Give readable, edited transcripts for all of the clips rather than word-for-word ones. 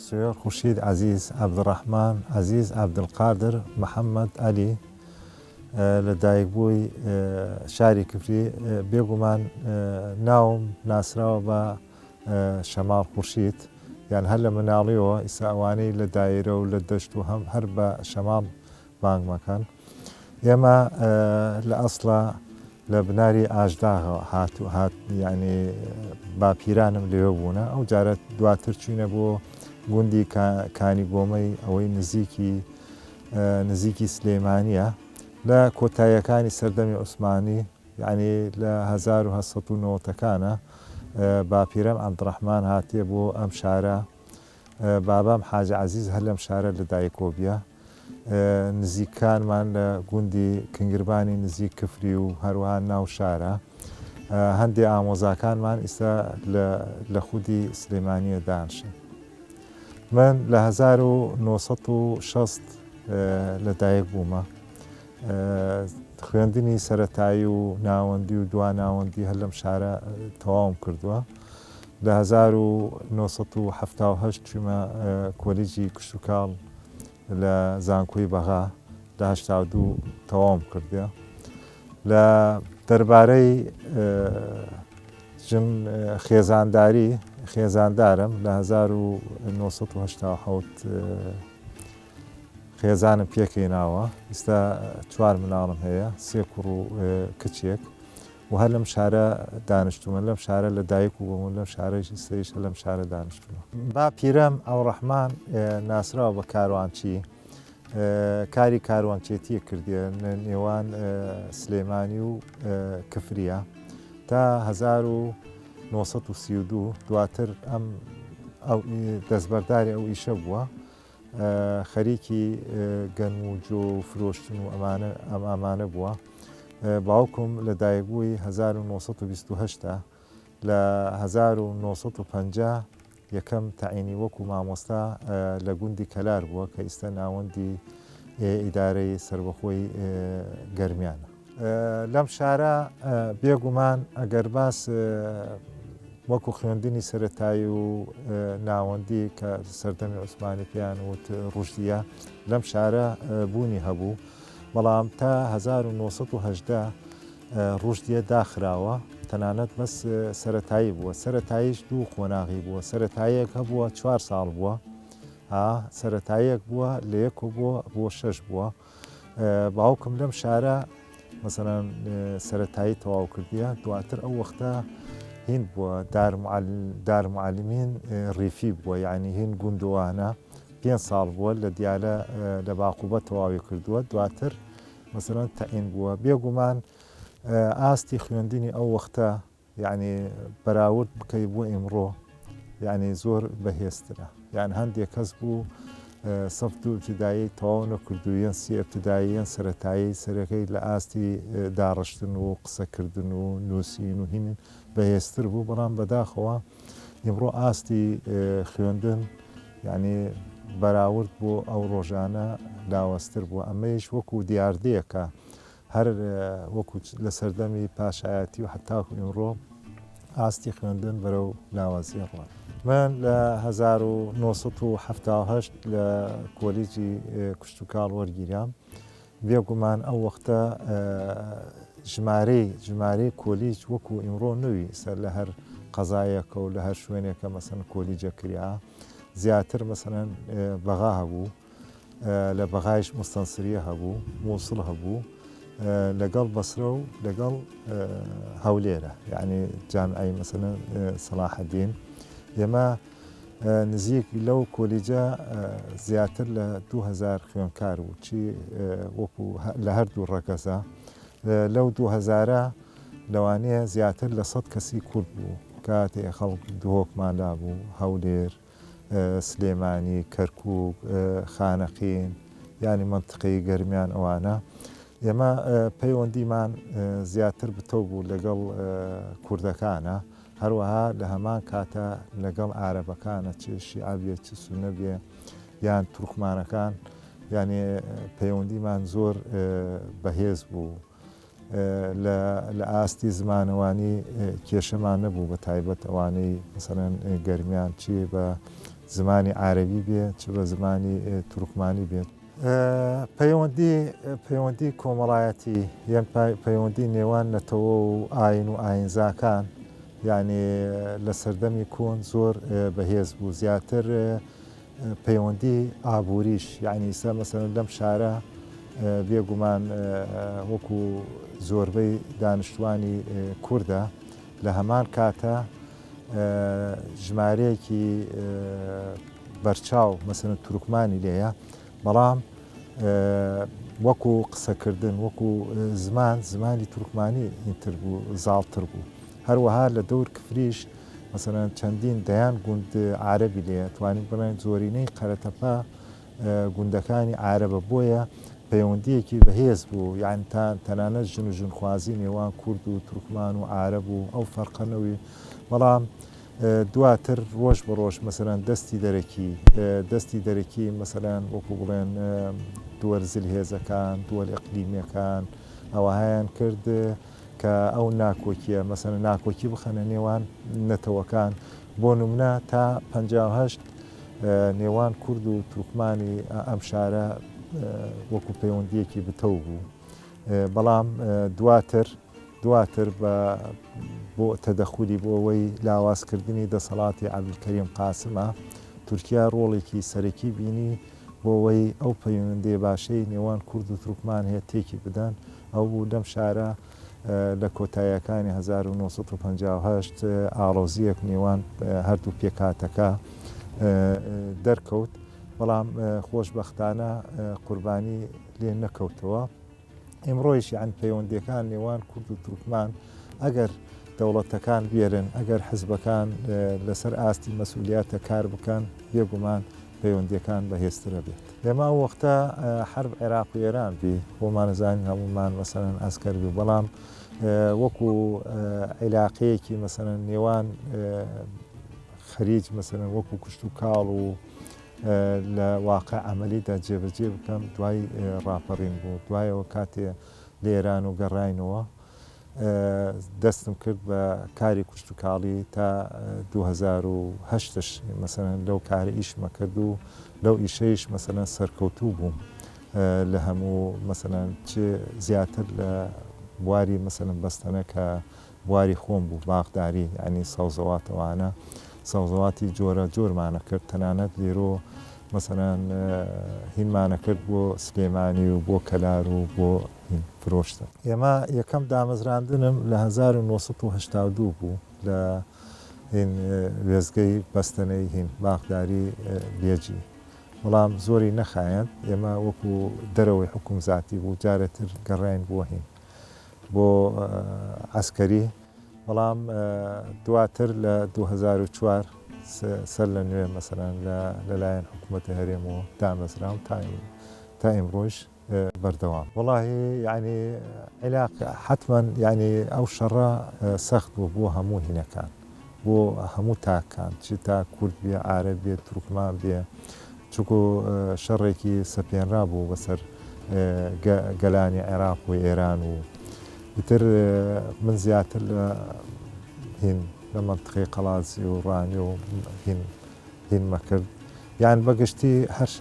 سوێر خوشید عزیز عەبدوڕەحمان عزیز عەبدولقادر محەممەد عەلی لە دایکبووی شاری کفری بێگومان ناوم ناسراوە بە شەماڵ خوورشید یان هەر لە مناڵیەوە ئیسا ئەوانەی لە دایرە و لە دەشت و هەر بە شەماڵ بانگمەکەن. ئێمە لە ئەسڵە لە بناری ئاژداغەوە هات ینی باپیرانم لێوە بوونە ئەو جارە دواتر چوینە بۆ گوندی کانی گۆمەی ئەوەی نزیکی سلێمانیە لە کۆتاییەکانی سەردەمی عوسمانی یعنی لە 1990ەکانە باپیرەم عەبدوڕەحمان هاتیە بۆ ئەم شارە بابام حاجە عەزیز هەر لەم شارە لە دایکۆبیە نزیکانمان لە گوندی کنگربانی نزیک کفری و هەروەها ناو شارە هەندێک ئامۆزاکانمان ئێستا لە خودی سلێمانیە دانشن. من لە 1960 لەدایک بوومە خوێندنی سەرەتایی و ناوەندی و دوا ناوەندی هەر لەم شارە تەواوم کردووە. لە 1970 چوومە کۆلیجی کشتوکاڵ لە زانکۆی بەغا لە 82 تەواوم کردووە. لە دەربارەی خێزانداری خێزاندارم لە 1970 خێزانم پێکەیناوە ئێستا 4 مناڵم هەیە 3 کوڕ و کچێک و هەر لەم شارە دانیشتوومە لەم شارە لە دایک و بووم لەم شارەی سەیش لەم شارە دانیشتوومە. باپیرەم عەبدوڕەحمان ناسراوە بە کاروانچی کاری کاروانچێتیە کردیە نێوان سلێمانی و کفریە تا 1932 دواتر ئەم دەستبەرداری ئەو ئیشە بووە خەریکی گەنم و جۆ و فرۆشتن و ئەمانە بووە. باوکم لە دایکبووی 1928 لە 1950 یەکەم تەعینی وەکو مامۆستا لە گوندی کەلار بووە کە ئێستا ناوەندی ئیدارەی سەربەخۆی گەرمیانە. لەم شارە بێگومان ئەگەر باس وەکو خوێندنی سەرەتایی و ناوەندی کە سەردەمی عوسمانی پێیان وت ڕوشدیە لەم شارە بوونی هەبوو بەڵام تا 1970 ڕوشدیە داخراوە تەنانەت بەس سەرەتایی بووە سەرەتاییش 2 قۆناغی بووە سەرەتاییەک هەبووە 4 ساڵ بووە سەرەتاییەک بووە لە 1 بۆ 6 بووە. باوکم لەم شارە مەسەڵەن سەرەتایی تەواو کردیە دواتر ئەو وەختە هین بووە دارمعالمین ڕیفی بووە یعنی هین گوندوانە 5 ساڵ بووە لە دیالە لە باقوبە تەواوی کردووە دواتر مەسەڵەن تەعین بووە. بێگومان ئاستی خوێندنی ئەو وەختە یعنی بەراورد بکەی بۆ ئیمڕۆ یعنی زۆر بەهێزترە یان هەندێک کەس بوو سەف 2 ئیبتیدایی تەواو نەکردوویان 3 ئیبتیداییان سەرەتایی سەرەکەی لە ئاستی داڕشتن و قسەکردن و نووسین و هین بەهێزتر بوو بەڵام بەداخەوە ئیمڕۆ ئاستی خوێندن یعنی بەراورد بۆ ئەو ڕۆژانە لاوەستر بووە ئەمەیش وەکو دیاردەیەکە هەر وەکو لە سەردەمی پاشایەتی و حتاکو ئیمڕۆ ئاستی خوێندن بەرەو لاوازیە ڕوان. من لە 1970 لە کۆلیجی کشتوکاڵ وەرگیرام بێگومان ئەو وەختە ژمارەی کۆلیج وەکو ئیمڕۆ نووی سەر لە هەر قەزایەکە و لە هەر شوێنێکە مەسەن کۆلیجە کریا زیاتر مەسەن بەغا هەبوو لە بەغایش مستەنسریە هەبوو مووسڵ هەبوو لەگەڵ بەسرە و لەگەڵ هەولێرە یعنی جامعی مەسەن سەلاحەدین ئێمە نزیک لەو کۆلیجە زیاتر لە 2000 خوێندکار بوو چی وەکو لە هەردوو ڕەگەزە لەو 2000 لەوانەیە زیاتر لە 100 کەسی کورد بوو کاتێ خەڵک دهۆکماندا بوو هەولێر سلێمانی کەرکووک خانەقین ینی منتقەی گەرمیان ئەوانە ئێمە پەیوەندیمان زیاتر بتەو بوو لەگەڵ کوردەکانە هەروەها لە هەمان کاتە لەگەڵ عارەبەکانە چ شیعەبێ چ سونە بێ یان تورکمانەکان ینی پەیوەندیمان زۆر بەهێز بوو لە ئاستی زمانەوانی کێشەمان نەبوو بە تایبەت ئەوانەی مەسەڵەن گەرمیان چیە بە زمانی عربی بێت چ بە زمانی تورکمانی بێت پەیوەندی کۆمەڵایەتی یان پەیوەندی نێوان نەتەوە و ئاین و ئاینزاکان یعنی لە سەردەمی کۆن زۆر بەهێز بوو زیاتر پەیوەندی ئابووریش یعنی ئێستا مەسەڵەن لەم شارە بێگومان وەکو زۆربەی دانیشتوانی کووردە لە هەمان کاتە ژمارەیەکی بەرچاو مەسەڵەن تورکمانی لێیە بەڵام وەکو قسەکردن وەکو زمانی تورکمانی ئینتر بوو زاڵتر بوو هەروەها لە دەور کفریش مەسەڵەن چەندین دەیان گوند عارەبی لێ توانین بڵێن زۆرینەی قەرەتەپا گوندەکانی عارەبە بۆیە پەیوەندیەکی بەهێز بوو یان تەنانەت ژن و ژنخوازی نێوان کورد و تورکمان و عارەب و ئەو فەرقەنەوەی بەڵام دواتر ڕۆژ بە ڕۆژ مەسەڵەن دەستی دەرەکی مەسەڵەن وەکو بڵێن دووەرزل هێزەکان دووەل ئەقلیمیەکان ئەوەهایان کرد کە ئەو ناکۆکیە مەسەڵەن ناکۆکی بخەنە نێوان نەتەوەکان بۆ نمونە تا 58 نێوان کورد و تورکمانی ئەم شارە وەکو پەیوەندیەکی بتەو بوو بەڵام دواتر بۆ تەدەخولی بۆ ئەوەی لاوازکردنی دەسەڵاتی عەبدولکەریم قاسمە تورکیا ڕۆڵێکی سەرەکی بینی بۆ ئەوەی ئەو پەیوەندی باشەی نێوان کورد و تورکمان هەیە تێکی بدەن ئەو بوو لەم شارە لە کۆتاییەکانی 1950 ئاڵۆزیەک نێوان هەردوو پێکاتەکە دەرکەوت بەڵام خۆشبەختانە قوربانی لێ نەکەوتەوە ئێمڕۆیش یان پەیوەندیەکان نێوان کورد و تورکمان ئەگەر دەوڵەتەکان بێرن ئەگەر حزبەکان لەسەر ئاستی مەسئولیاتە کار بکەن بێگومان پەیوەندیەکان بەهێزترە بێت لێمە ئەو وەختە حرب عێراق و ئێران بی خۆمانەزانین هەمومان مەسەڵەن ئەسکەر بی بەڵام وەکو عێلاقەیەکی مەسەڵەن نێوان خەریج مەسەڵەن وەکو کوشت و کاڵ و لە واقع ئەمەلیدا جێبەجێ بکەم دوای ڕاپەڕین بوو دوایەوە کاتێ لە ئێران و گەڕاینەوە دەستم کرد بە کاری کوشت و کاڵی تا 2008ش مەسەڵەن لەو کارە ئیشمە کرد و لەو ئیشەیش مەسەڵەن سەرکەوتوو بووم لە هەموو مەسەڵەن چ زیاتر لە بواری مەسەڵەن بەستەنە کە بواری خۆم بوو باغداری ینی سەوزەواتەوانە سەوزەواتی جۆرە جۆرمانە کرد تەنانەت لێرۆ مەسەڵەن هینمانە کرد بۆ سلێمانی و بۆ کەلار و بۆ فرۆشتە ئێمە یەکەم دامەزراندنم لە 1982 بوو لە وێزگەی بەستەنەی هین باغداری بێجی وەڵام زۆری نەخایەن ئێمە وەکو دەرەوەی حکومزاتی بوو جارێتر گەڕاین بۆ هین بۆ عەسکەری بەڵام دواتر لە 2004 سەر لە نوێ مەسەڵەن لەلایەن حکوومەتی هەرێمەوە دامەزراوم تا ئێمڕۆژ بەردەوام وەڵاهی یعنی عێلاق حتمما یعنی ئەو شەڕە سەخت بوو بۆ هەموو هینەکان بۆ هەموو تاکان چ تا کورد بێ عارەب بێ تورکمان بێ چووکو شەڕێکی سەپێنرا بوو بەسەر گەلانی عێراق و ئێران و ئیتر من زیاتر لە هین لە منطقەی قەڵازی و ڕانی و هینمە کرد یان بەگشتی هەر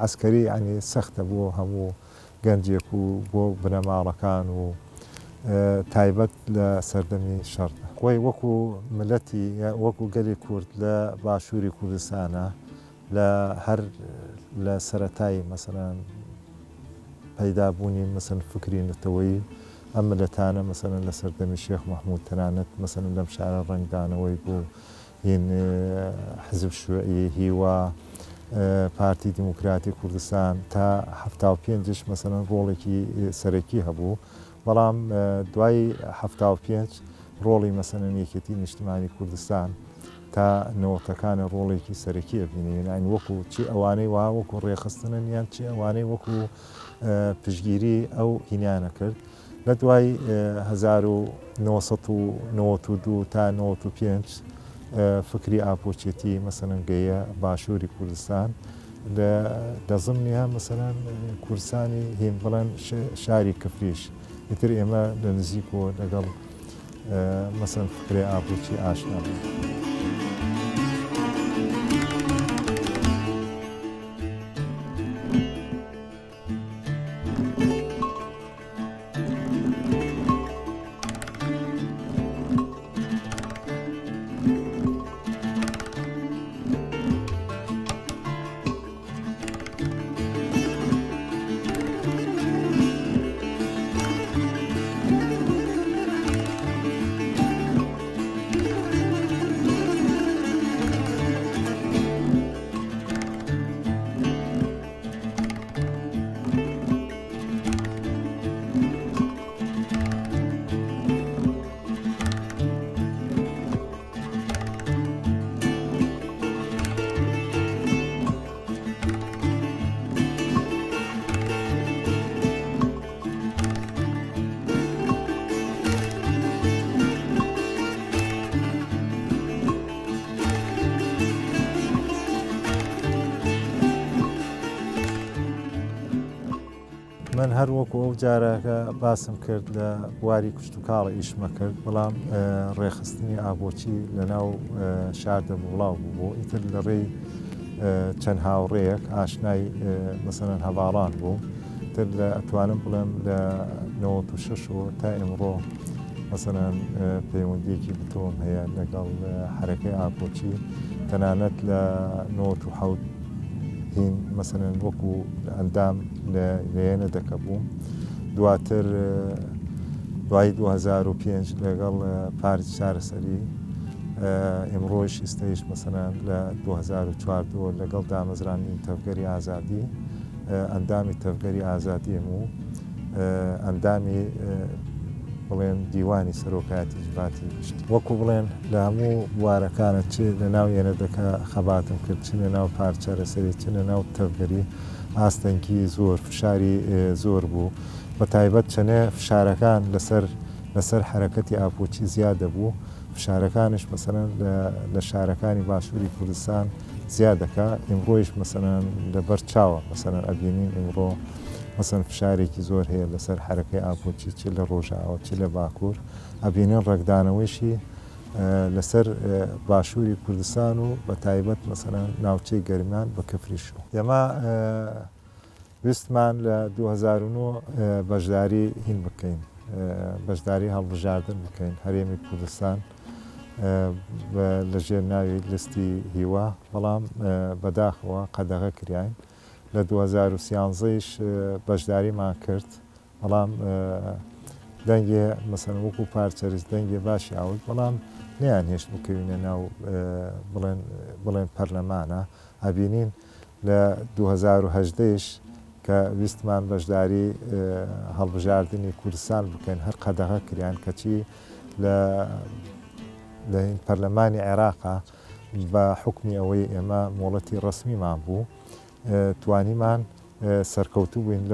عەسکەری ینی سەختە بۆ هەموو گەنجێک و بۆ بنەماڵەکان و تایبەت لە سەردەمی شەڕدا خۆی وەکو ملەتی وەکو گەلی کورد لە باشووری کوردستانە لە هەر لە سەرەتایی مەسەڵەن پەیدابوونی مەسەڵەن فکری نەتەوەیی ئەم ملەتانە مەسەڵەن لە سەردەمی شێخ مەحموود تەنانەت مەسەڵەن لەم شارە ڕەنگدانەوەی بوو هین حزب شووعی هیوا پارتی دیموکراتی کوردستان تا 75ش مەسەڵەن ڕۆڵێکی سەرەکی هەبوو بەڵام دوای 75 ڕۆڵی مەسەڵەن یەکێتی نیشتیمانی کوردستان تا نەوەتەکانە ڕۆڵێکی سەرەکی ئەبینین ئەین وەکو چی ئەوانەی وا وەکو ڕێخستنن یان چی ئەوانەی وەکو پشگیری ئەو هینیانە کرد لە دوای 1992 تا 95 فکری ئاپۆچێتی مەسەڵەن گەیە باشووری کوردستان لە زمنیها مەسەڵەن کوردستانی هین بڵێن شاری کفریش ئیتر ئێمە لە نزیکەوە لەگەڵ مەسەڵەن فکری ئاپۆچی ئاشنا بوو. من هەر وەکو ئەو جارەکە باسم کرد لە بواری کشت و کاڵە ئیشمە کرد بەڵام ڕێخستنی ئابۆچی لە ناو شاردە بوڵاو بوو ئیتر لە ڕێی چەند هاوڕێیەک ئاشنای مەسەرەن هەواڵان بوو تر لە ئەتوانم بڵێم لە 96 تا ئێمڕۆ مەسەرەن پەیوەندیەکی بتۆم هەیە لەگەڵ حرەکەی ئابۆچی تەنانەت لە 97 هین مەسەرەن وەکو ئەندام لێنە دەکەبووم دواتر دوای 2005 لەگەڵ پارتی چارەسەری ئێمڕۆیش ئێستەیش مەسەرەن لە 2014 لەگەڵ دامەزرانی تەفگەری ئازادی ئەندامی تەفگەری ئازادیم و ئەندامی بڵێن دیوانی سەرۆکایەتی جباتی گشت وەکو بڵێن لە هەموو بوارەکانت چ لە ناو ئێنەدەکە خەباتم کرد چ لە ناو پارتی چارەسەری چ لە ناو تەفگەری ئاستەنکی زۆر فشاری زۆر بوو بە تایبەت چەنێ فشارەکان لەسەر حرەکەتی ئابۆچی زیادە بوو فشارەکانش مەسەرەن لە شارەکانی باشووری کوردستان زیادەکە ئێمڕۆیش مەسەرەن لەبەر چاوە مەسەرەن ئەبینین ئێمڕۆ مەسەرەن فشارێکی زۆر هەیە لەسەر حرەکەی ئابۆچی چ لە ڕۆژاوە چ لە باکوور ئەبینن ڕێکدانەوەیشی لەسەر باشووری کوردستان و بە تایبەت مەسەرەن ناوچەی گەرمیان بە کەفریشو ئێمە ویستمان لە 2009 بەشداری هین بکەین بەشداری هەڵبژاردن بکەین هەرێمی کوردستان لەژێر ناوی لستی هیوا بەڵام بەداخەوە قەدەغە کریان لە 2013ش بەشداریمان کرد بەڵام دەنگێ مەسەن وەکو پارچەرز دەنگێ باشی ئاوت بەڵام نیان هێشت بکەوینە ناو بڵێن پەرلەمانە ئەبینین لە 2010ش کە ویستمان بەشداری هەڵبژاردننی کوردستان بکەین هەر قەدەغە کریان کەچی لە پەرلەمانی عێراقا بە حکمی ئەوەی ئێمە مۆڵەتی ڕسمیمان بوو توانیمان سەرکەوتوو بووین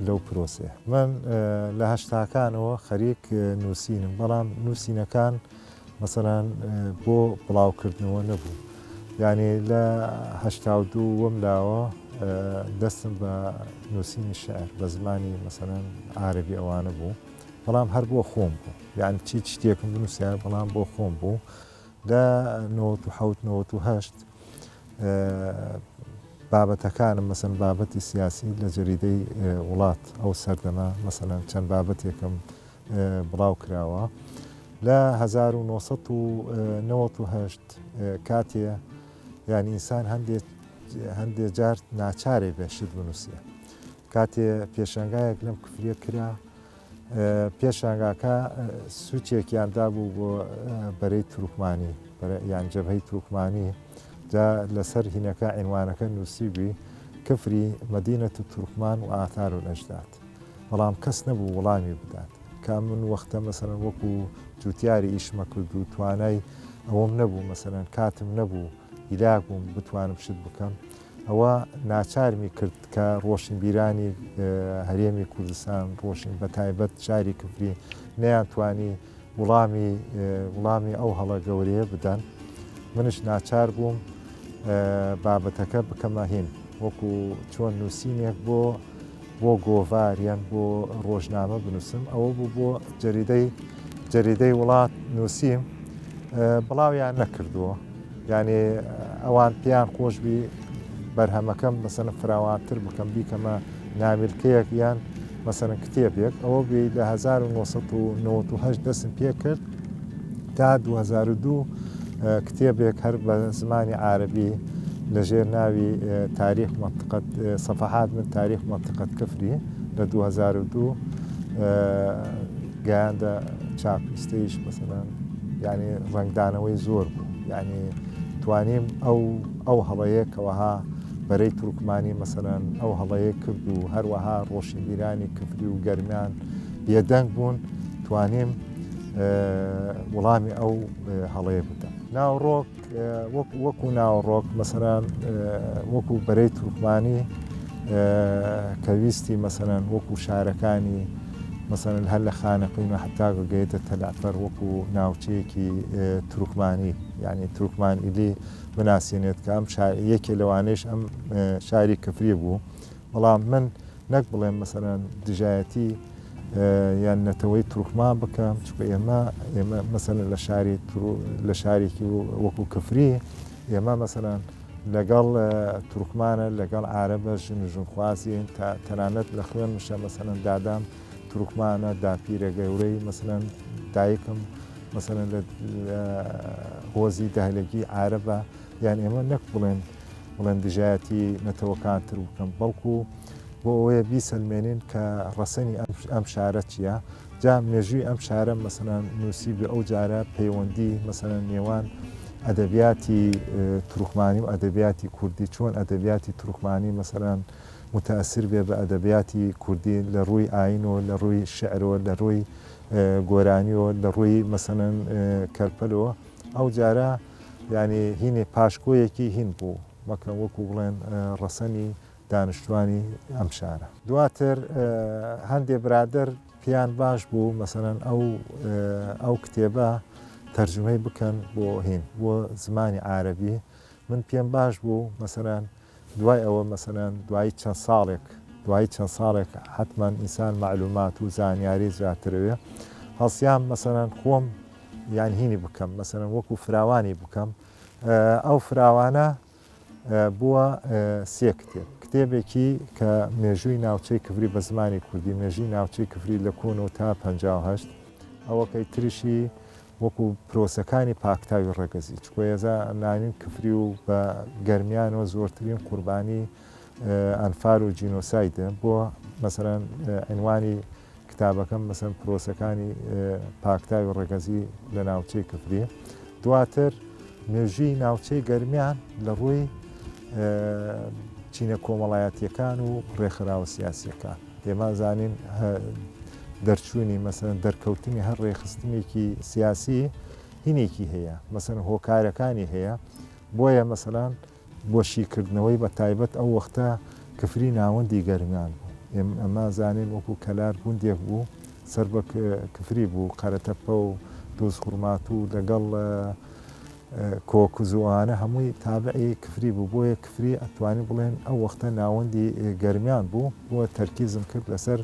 لەو پرۆسێ من لە هەشتاکانەوە خەریک نووسینم بەڵام نووسینەکان مەسەرەن بۆ بڵاوکردنەوە نەبوو یعنی لە 82 وەمداوە دەستم بە نووسینی شعر بە زمانی مەسەرەن عارەبی ئەوانە بوو بەڵام هەر بۆ خۆم بوو یعنی چی شتێکم بنووسیان بەڵام بۆ خۆم بوو لە 97 بابەتەکانم مەسەن بابەتی سیاسی لە جەریدەی وڵات ئەو سەردەما مەسەلەن چەند بابەتێکم بڵاو کراوە لە 1998 کاتێ یعنی ئینسان هەندێک جار ناچارێ بێشت بنووسە کاتێ پێشەنگایەک لەم کفریە کرا پێشانگاکە سوچێکیاندا بوو بۆ بەرەی تروکمانی یان جەبهەی تروکمانی جا لەسەر هینەکە عینوانەکە نووسیبی کفری مەدینەت تورکمان و ئاثار و ئەجداد بەڵام کەس نەبوو وەڵامی بدات کە من وەختە مەسەرەن وەکو جوتیاری ئیشمە کرد و توانای ئەوەم نەبوو مەسەرەن کاتم نەبوو هیلاک بووم بتوانم شت بکەم ئەوە ناچارمی کرد کە ڕۆشنبیرانی هەرێمی کوردستان ڕۆشن بە تایبەت شاری کفری نەیانتوانی وڵامی ئەو هەڵە گەورەیە بدەن منش ناچار بووم بابەتەکە بکەمە هین وەکو چۆن نووسینێک بۆ گۆڤار یان بۆ ڕۆژنامە بنووسم ئەوە بوو بۆ جەریدەی وڵات نووسیم بڵاویان نەکردووە یعنی ئەوان پێیان خۆشبی بەرهەمەکەم مەسەن فراوانتر بکەم بیکەمە نامیلکەیەک یان مەسەرەن کتێبێک ئەوە بێ لە 1998 دەستم پێ کرد تا 2002 کتێبێک هەر بە زمانی عارەبی لەژێر ناوی تاریخ منطقة صفحات من تاریخ منطقة کفری لە 2002 گەیاندە چاپیستەیش مەسەرەن یعنی ڕنگدانەوەی زۆر بوو یعنی توانیم ئەو هەڵەیە کەوەها بەرەی تورکمانی مەسەرەن ئەو هەڵەیە کرد و هەروەها ڕۆشنبیرانی کفری و گەرمیان بێدەنگ بوون توانیم وەڵامی ئەو هەڵەیە بدەن ناوڕۆک وەکو ناوڕۆک مەسەرەن وەکو بەرەی تورکمانی کەویستی مەسەرەن وەکو شارەکانی مەسەرەن هەر لە خانەقین و حتا گەیتە تەلافەر وەکو ناوچەیەکی تورکمانی یعنی تورکمان ئیلی بناسیێنێت کە ئەم یەکێ لەوانەیش ئەم شاری کفری بوو بەڵام من نەک بڵێن مەسەرەن دژایەتی یان نەتەوەی تروخمان بکەم چکە ئێمە مەسەرەن لە شارێکی وەکو کفری ئێمە مەسەرەن لەگەڵ تروخمانە لەگەڵ عارەبە ژن و ژنخوازیین تەنانەت لە خوێن مشە مەسەرەن دادام تروخمانە داپیرە گەورەی مەسەرەن دایکم مەسەرەن لە هۆزی داهلەگی عارەبە یان ئێمە نەک بڵێن دژایەتی نەتەوەکانتر بکەم بەڵکو بۆ ئەوەیە بیسەلمێنین کە ڕەسەنی ئەم شارە چییە جا مێژووی ئەم شارە مەسەرەن نووسی بە ئەو جارە پەیوەندی مەسەرەن نێوان ئەدەبیاتی تروخمانی و ئەدەبیاتی کوردی چۆن ئەدەبیاتی تروخمانی مەسەرەن متەئەسر بێ بە ئەدەبیاتی کوردی لە ڕووی ئاینەوە لە ڕووی شعرەوە لە ڕووی گۆرانیەوە لە ڕووی مەسەرەن کەرپەلەوە ئەو جارە یعنی هینێ پاشکۆیەکی هین بوو مەکە وەکو بڵێن ڕەسەنی دانیشتوانی ئەم شارە دواتر هەندێک برادر پیان باش بوو مەسەرەن ئەو کتێبە تەرجمەی بکەن بۆ هین بۆ زمانی عارەبی من پێم باش بوو مەسەرەن دوای ئەوە مەسەرەن دوای چەند ساڵێک حتمما ئینسان معلومات و زانیاری زیاترەوێ هەڵسیام مەسەرەن خۆم یان هینی بکەم مەسەرەن وەکو فراوانی بکەم ئەو فراوانە بووە سێ کتێبێکی کە مێژووی ناوچەی کفری بە زمانی کوردی مێژووی ناوچەی کفری لە کۆنەوە تا 58 ئەوەکەی تریشی وەکو پرۆسەکانی پاکتاوی ڕێگەزی چکۆ ێزا نانین کفری و بە گەرمیانەوە زۆرترین قوربانی ئەنفار و جینۆسایدە بۆ مەسەرەن عنوانی کتابەکەم مەسەن پرۆسەکانی پاکتاوی ڕێگەزی لە ناوچەی کفری دواتر مێژووی ناوچەی گەرمیان لە ڕووی چینە کۆمەڵایەتیەکان و ڕێکخراوە سیاسیەکان ئێمە زانین دەرچوونی مەسەرەن دەرکەوتنی هەر ڕێخستنێکی سیاسی هینێکی هەیە مەسەرەن هۆکارەکانی هەیە بۆیە مەسەلان بۆ شیکردنەوەی بە تایبەت ئەو وەختە کفری ناوەندی گەرمیان بوو ئەمە زانین وەکو کەلار گوندێک بوو سەر بە کفری بوو قەرەتەپە و دۆز خوڕمات و لەگەڵ کۆکوزوانە هەمووی تابعی کفری بوو بۆیە کفری ئەتوانی بڵێن ئەو وەختە ناوەندی گەرمیان بوو بۆ تەرکیزم کرد لەسەر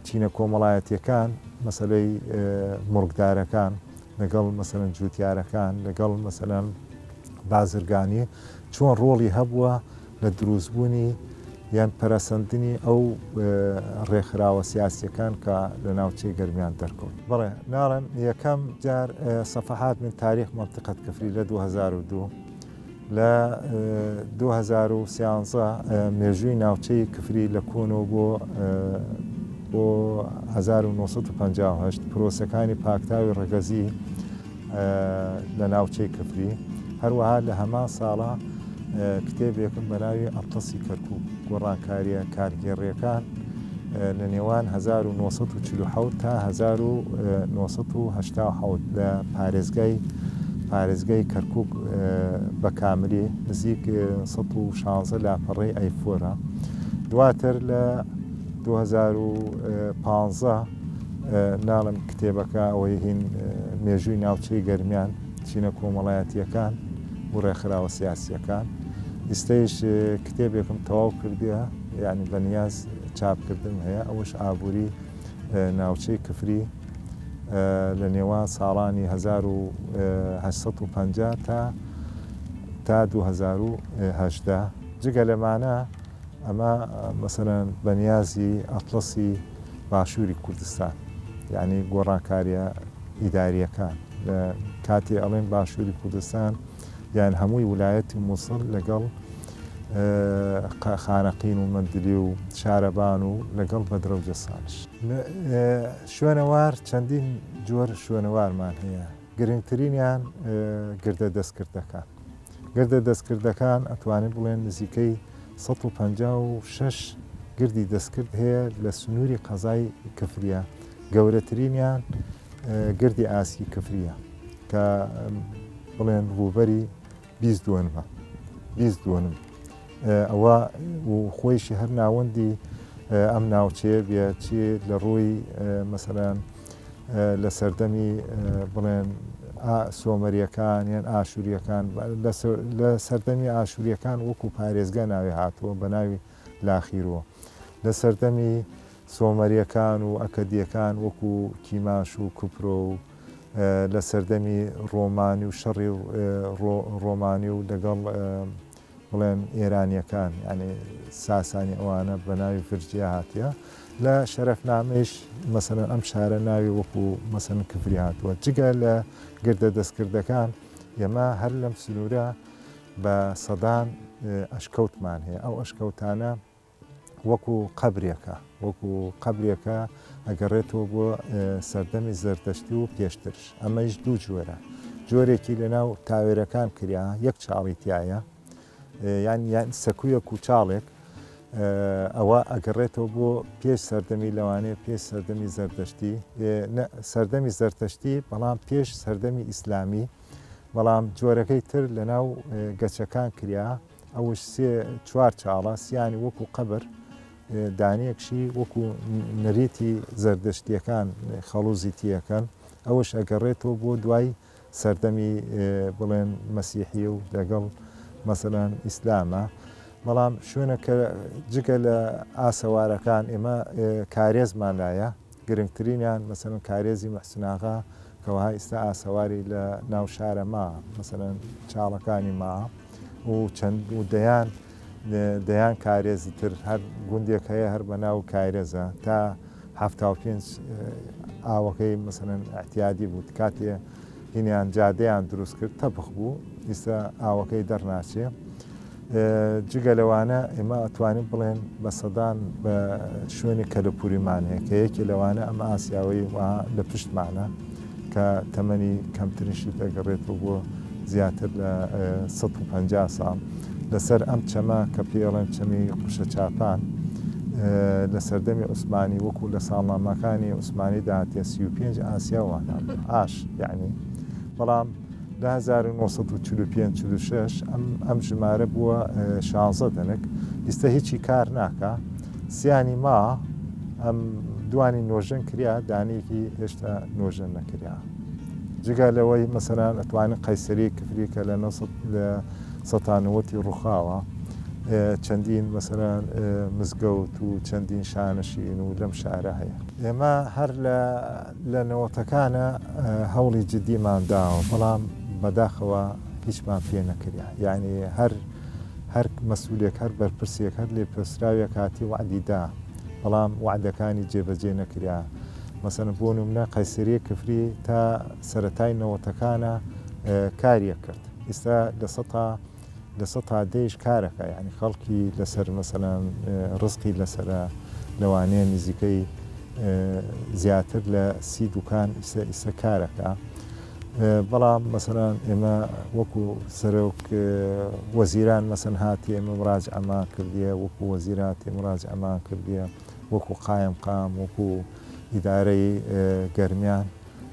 چینە کۆمەڵایەتیەکان مەسەلەی مڕگدارەکان لەگەڵ مەسەرەن جوتیارەکان لەگەڵ مەسەلەن بازرگانی چۆن ڕۆڵی هەبووە لە دروستبوونی یان پەرەسەندنی ئەو ڕێکخراوە سیاسیەکان کە لە ناوچەی گەرمیان دەرکەوت بڵێ ناڵێن یەکەم جار سەفەحات من تاریخ منطقەت کفری لە 2002 لە 2013 مێژووی ناوچەی کفری لە کۆنەوە بۆ 1950 پرۆسەکانی پاکتاوی ڕێگەزی لە ناوچەی کفری هەروەها لە هەمان ساڵە کتێبێکم بەناوی ئەتڵسی کەرکووک گۆڕانکاریە کارگێڕیەکان لە نێوان 1940 تا 1970 لە پارێزگای کەرکووک بە کاملی نزیک 116 لاپەڕەی ئەیفۆرە دواتر لە 2015 ناڵم کتێبەکە ئەوەی هین مێژووی ناوچەی گەرمیان چینە کۆمەڵایەتیەکان و ڕێکخراوە سیاسیەکان ئێستەیش کتێبێکم تەواو کردیە یعنی بەنیاز چاپکردن هەیە ئەوش ئابووری ناوچەی کفری لە نێوان ساڵانی 1950 تا 2010 جگە لەمانە ئەمە مەسەرەن بەنیازی ئەتڵسی باشووری کوردستان یعنی گۆڕانکاریە ئیداریەکان لە کاتی ئەڵێن باشووری کوردستان یان هەمووی ویلایەتی مووسڵ لەگەڵ خانەقین و مەندلی و شارەبان و لەگەڵ بەدرەوجە سانش شوێنەوار چەندین جۆر شوێنەوارمان هەیە گرنگترینیان گردە دەستکردەکان گردە دەستکردەکان ئەتوانین بڵێن نزیکەی 156 گردی دەستکرد هەیە لە سنووری قەزای کفریە گەورەترینیان گردی ئاسکی کفریە کە بڵێن ڕووبەری 22 ئەوە خۆیشی هەر ناوەندی ئەم ناوچەیە بێچی لە ڕووی مەسەرەن لە سەردەمی بڵێن سۆمەریەکان یان ئاشوریەکان لە سەردەمی ئاشوریەکان وەکو پارێزگا ناوی هاتووە بە ناوی لاخیرەوە لە سەردەمی سۆمەریەکان و ئەکەدیەکان وەکو کیماش و کوپرۆ و لە سەردەمی ڕۆمانی و شەڕی ڕۆمانی و لەگەڵ بڵێن ئێرانیەکان یعنی ساسانی ئەوانە بە ناوی ڤرجیا هاتیە لە شەرەفنامەیش مەسەلەن ئەم شارە ناوی وەکو مەسەلەن کفری هاتووە جگە لە گردە دەستکردەکان ئێمە هەر لەم سنوورە بە سەدان ئەشکەوتمان هەیە ئەو ئەشکەوتانە وەکو قەبرێکە ئەگەڕێتەوە بۆ سەردەمی زەردەشتی و پێشترش ئەمەش دوو جۆرە جۆرێکی لەناو تاوێرەکان کریا یەک چاڵی تایە یان سەکویەک و چاڵێک ئەوە ئەگەڕێتەوە بۆ پێش سەردەمی لەوانەیە پێش سەردەمی زەردەشتی سەردەمی زەردەشتی بەڵام پێش سەردەمی ئیسلامی بەڵام جۆرەکەی تر لەناو گەچەکان کریا ئەوش چوار چاڵە سیانی وەکو قەبر دانەیەکشی وەکو نەریتی زەردەشتیەکان خەڵوزی تیەکەن ئەوش ئەگەڕێتەوە بۆ دوای سەردەمی بڵێن مەسیحی و لەگەڵ مەسەلەن ئیسلامە بەڵام شوێنە کە جگە لە ئاسەوارەکان ئێمە کارێزمان لایە گرنگترینیان مەسەلەن کارێزی مەحسوناغا کەوەها ئێستا ئاسەواری لە ناو شارە ما مەسەلەن چاڵەکانی ما و چەند و دەیان کارێزی تر هەر گوندێک هەیە هەر بە ناو کارێزە تا 75 ئاوەکەی مەسەلەن احتیادی بوو کاتێ هینیان جادەیان دروست کرد تەپخ بوو ئێستا ئاوەکەی دەرناچێ جگە لەوانە ئێمە ئەتوانین بڵێن بە سەدان بە شوێنی کەلەپوریمان هەیە کە یەکی لەوانە ئەمە ئاسیاوی لە پشتمانە کە تەمەنی کەمترینشی دەگەڕێتەوە بۆ زیاتر لە 150 ساڵ لەسەر ئەم چەمە کە پێڵێن چەمی قوشە چاپان لە سەردەمی عوسمانی وەکو لە ساڵنامەکانی عوسمانی داهاتێ 35 ئاسیاوانە ئاش یعنی بەڵام لە 1945 ئەم ژمارە بووە 16 دەنک ئێستا هیچی کار ناکە سیانی ما ئەم دوانی نۆژەن کریا دانێکی هێشتا نۆژەن نەکریا جگە لەوەی مەسەلەن ئەتوانین قەیسەری کفریکە لە 1970 ڕووخاوە چەندین مەسەلەن مزگەوت و چەندین شانشین و لەم شارە هەیە ئێمە هەر لە نەوەتەکانە هەوڵی جددیمان داوە بەڵام بەداخەوە هیچمان پێ نەکریا یعنی هەر مەسئولێک هەر بەرپرسێک هەر لێ پرسراوێک هاتی وعدیدا بەڵام وعدەکانی جێبەجێ نەکریا مەسەلەن بۆ نمونە قەیسەری کفری تا سەرەتای نەوەتەکانە کاریە کرد ئێستا لە سەتا دەیش کارەکە یعنی خەڵکی لەسەر مەسەلەن ڕزقی لەسرە لەوانەیە نزیکەی زیاتر لە 30 دوکان ئیسە کارەکە بەڵام مەسەلەن ئێمە وەکو سەرۆک وەزیران مەسەن هاتی ئێمە مراجعەمان کردیە وەکو وەزیرات مراجعەمان کردیە وەکو قایم قام وەکو ئیدارەی گەرمیان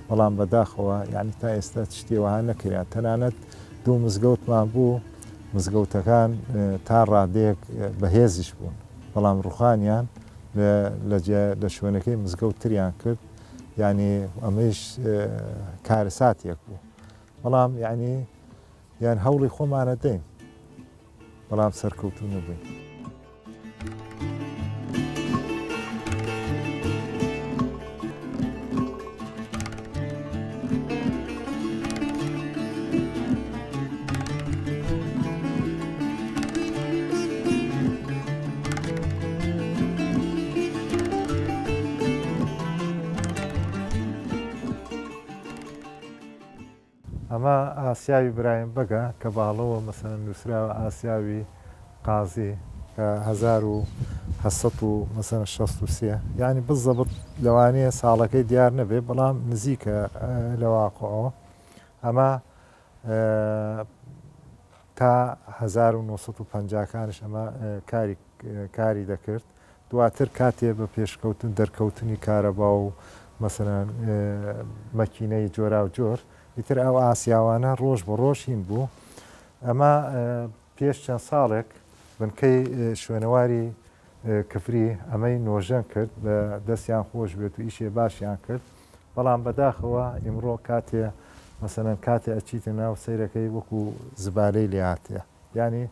بەڵام بەداخەوە یعنی تا ئێستا شتێوەها نەکرێت تەنانەت دوو مزگەوتمان بوو مزگەوتەکان تا ڕادەیەک بەهێزیش بوون بەڵام ڕوخانیان لە شوێنەکەی مزگەوتتریان کرد یعنی ئەمەش کارەساتێک بوو بەڵام یان هەوڵی خۆمانە دەین بەڵام سەرکەوتوو نەبووین. ئەمە ئاسیاوی برایم بەگە کە باڵەوە مەسەلەن نووسراوە ئاسیاوی قازی کە 1963 یعنی بزەبت لەوانەیە ساڵەکەی دیار نەبێ بەڵام نزیکە لە واقعەوە ئەمە تا 1950کانش ئەمە کاری دەکرد دواتر کاتێ بە پێشکەوتن دەرکەوتنی کارەبا و مەسەلەن مەکینەی جۆرا و جۆر ئیتر ئەو ئاسیاوانە ڕۆژ بە ڕۆژ هین بوو ئەمە پێش چەند ساڵێک بنکەی شوێنەواری کفری ئەمەی نۆژەن کرد بە دەستیان خۆش بێت و ئیشێ باشیان کرد بەڵام بەداخەوە ئیمڕۆ کاتێ مەسەلەن کاتێ ئەچیتە ناو سەیرەکەی وەکو زبالەی لێهاتێ یعنی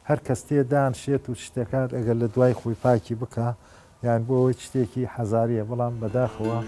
هەر کەس تێدان شێت و شتەکان ئەگەر لە دوای خۆی پاکی بکە یان بۆ ئەوەی شتێکی حەزاریە بەڵام بەداخەوە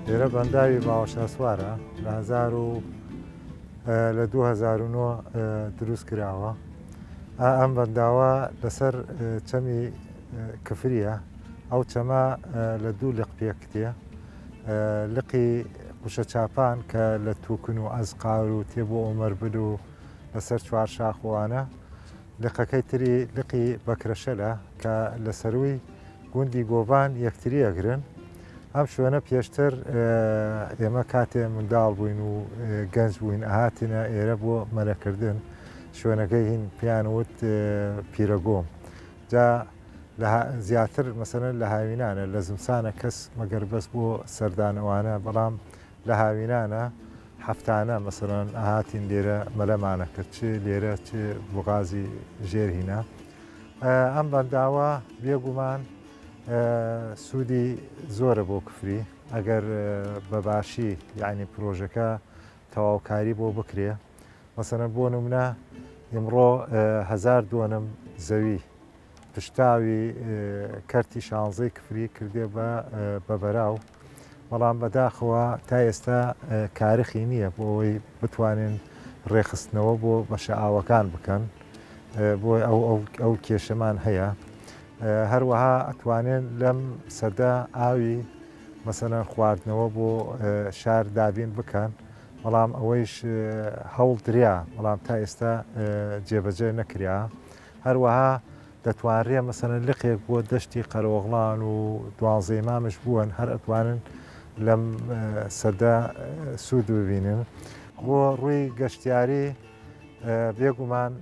لێرە بەنداوی باوەشە سوارە لە 2009 دروست کراوە. ئەم بەنداوە لەسەر چەمی کفریە. ئەو چەمە لە دوو لق پێکتێ، لقی قوشە چاپان کە لە تووکن و ئەزقاور و تێبوو ئۆمەربل و لەسەر چوار شاخوانە، لقەکەی تری لقی بەکرەشەلە کە لە سەروی گوندی گۆبان یەکتری ئەگرن. ئەم شوێنە پێشتر ئێمە کاتێ منداڵ بووین و گەنج بووین ئاهاتینە ئێرە بۆ مەلەکردن، شوێنەکەی هین پیانوت پیرەگۆم. جا زیاتر مەسەرەن لە هاوینانە، لە زمسانە کەس مەگەر بەس بۆ سەردانەوانە، بەڵام لە هاوینانە هەفتانە مەسەرەن ئاهاتین لێرە مەلەمانە کرد، چ لێرە چ بوغازی ژێرهینە. ئەم بەنداوە بێگومان سوودی زۆرە بۆ کفری ئەگەر بەباشی یعنی پرۆژەکە تەواوکاری بۆ بکرێ. مەسەرەن بۆ نمونە ئێمڕۆ 1000 دۆنم زەوی پشتاوی کەرتی 16 کفری کردێ بە بەراو، بەڵام بەداخەوە تا ئێستا کارخی نییە بۆ ئەوەی بتوانین ڕێخستنەوە بۆ بەشە ئاوەکان بکەن، بۆ ئەو کێشەمان هەیە. هەروەها ئەتوانێن لەم سەدا ئاوی مەسەرەن خواردنەوە بۆ شار دابین بکەن، بەڵام ئەوەیش هەوڵ دریا، بەڵام تا ئێستا جێبەجێ نەکریا. هەروەها دەتوانرێ مەسەرەن لقێک بۆ دەشتی قەرۆغڵان و 12 مامش بوون، هەر ئەتوانن لەم سەدا سوود ببینن. بۆ ڕووی گەشتیاری بێگومان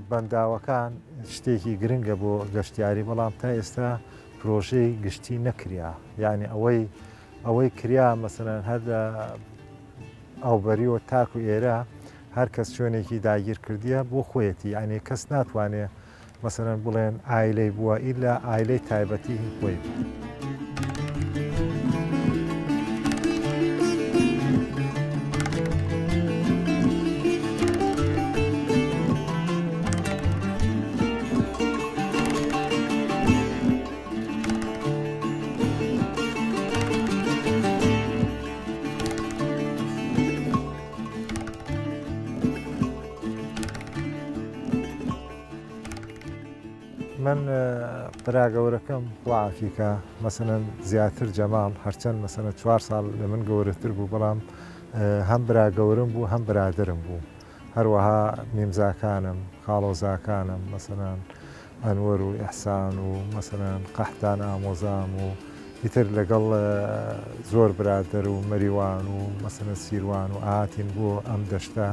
بەنداوەکان شتێکی گرنگە بۆ گەشتیاری، بەڵام تا ئێستا پرۆژەی گشتی نەکریا. یعنی ئەوەی کریا مەسەرەن هەر لە ئەوبەریەوە تاکو ئێرە هەر کەس شوێنێکی داگیر کردیە بۆ خۆیەتی، یعنی کەس ناتوانێت مەسەرەن بڵێن ئایلەی بووە ئیلا ئایلەی تایبەتی خۆی. من براگەورەکەم وعافیکە مەسەرەن زیاتر جەماڵ، هەرچەند مەسەرەن 4 ساڵ لە من گەورەتر بوو، بەڵام هەم براگەورم بوو هەم برادرم بوو. هەروەها میمزاکانم، خاڵۆزاکانم مەسەرەن ئەنوەر و ئیحسان و مەسەرەن قەحتان ئامۆزام و ئیتر لەگەڵ زۆر برادر و مەریوان و مەسەرەن سیروان و ئاهاتین بۆ ئەم دەشتە،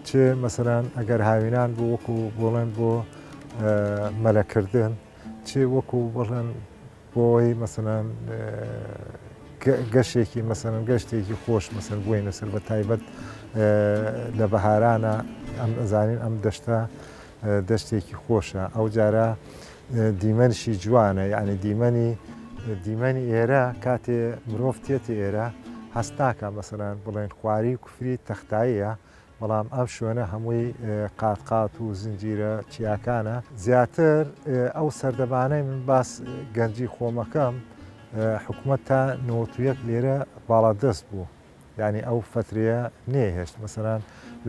چ مەسەرەن ئەگەر هاوینان بوو وەکو بۆڵێن بۆ مەلەکردن، چ وەکو بڵێن بۆی مەسەرەن گەشتێکی مەسەرەن گەشتێکی خۆش مەسەرەن بووینە سەر بە تایبەت لە بەهارانە ئەم ئەزانین ئەم دەشتە دەشتێکی خۆشە ئەو جارە دیمەنشی جوانە یعنی دیمەنی ئێرە کاتێ مرۆڤ تێتە ئێرە هەستاکە مەسەران بڵێن خواری کوفری تەختاییە بەڵام ئەم شوێنە هەمووی قاتقات و زنجیرە چیاکانە زیاتر ئەو سەردەبانەی من باس گەنجی خۆمەکەم حکوومەت تا 91 لێرە باڵادەست بوو یعنی ئەو فترەیە نێهێشت مەسەران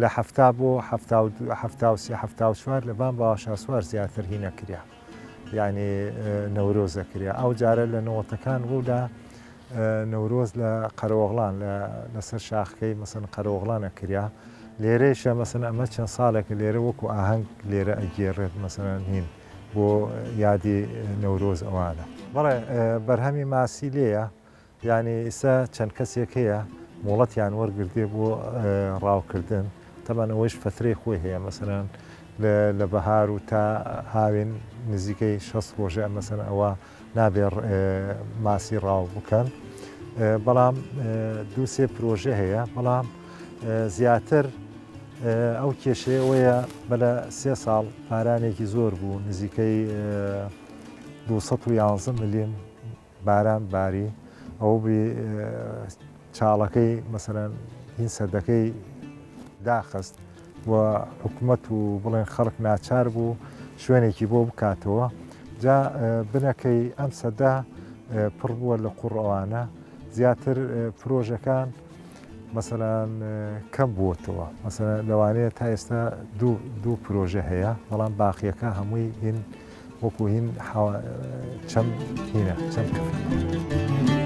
لە هەفتا بۆ 1970 لەبان باوەشا سوار زیاتر هی نەکریا یعنی نەورۆزە کریا ئەو جارە لە نەوەتەکان ڕوودا نەورۆز لە قەرەوەغڵان لەسەر شاخەکەی مەسەن قەرەوەغڵانە کریا لێرەیشە مەسەن ئەمە چەند ساڵێکە لێرە وەکو ئاهەنگ لێرە ئەگێڕێت مەسەن هین بۆ یادی نەورۆز ئەوانە بەڵێ بەرهەمی ماسی لێیە یعنی ئێستا چەند کەسێک هەیە مۆڵەتیان وەرگردێ بۆ ڕاوکردن تەمان ئەوەش فترەی خۆی هەیە مەسەران لە بەهار و تا هاوێن نزیکەی 6 ڕۆژە مەسەن ئەوە نابێ ماسی ڕاو بکەن بەڵام دووسێ پرۆژە هەیە بەڵام زیاتر ئەو کێشەیەوەیە بەلە 3 ساڵ بارانێکی زۆر بوو نزیکەی 211 ملیم باران باری ئەو چاڵەکەی مەسەرەن هین سەردەکەی داخست و حکوومەت و بڵێن خەڵک ناچار بوو شوێنێکی بۆ بکاتەوە جا بنەکەی ئەم سەدا پڕ بووە لە قوڕەوانە زیاتر پرۆژەکان مەسەلەن کەم بووتەوە مەسەلە لەوانەیە تا ئێستا دوو پرۆژە هەیە بەڵام باقیەکە هەمووی هین وەکو هین چەند هینە چەند کەف.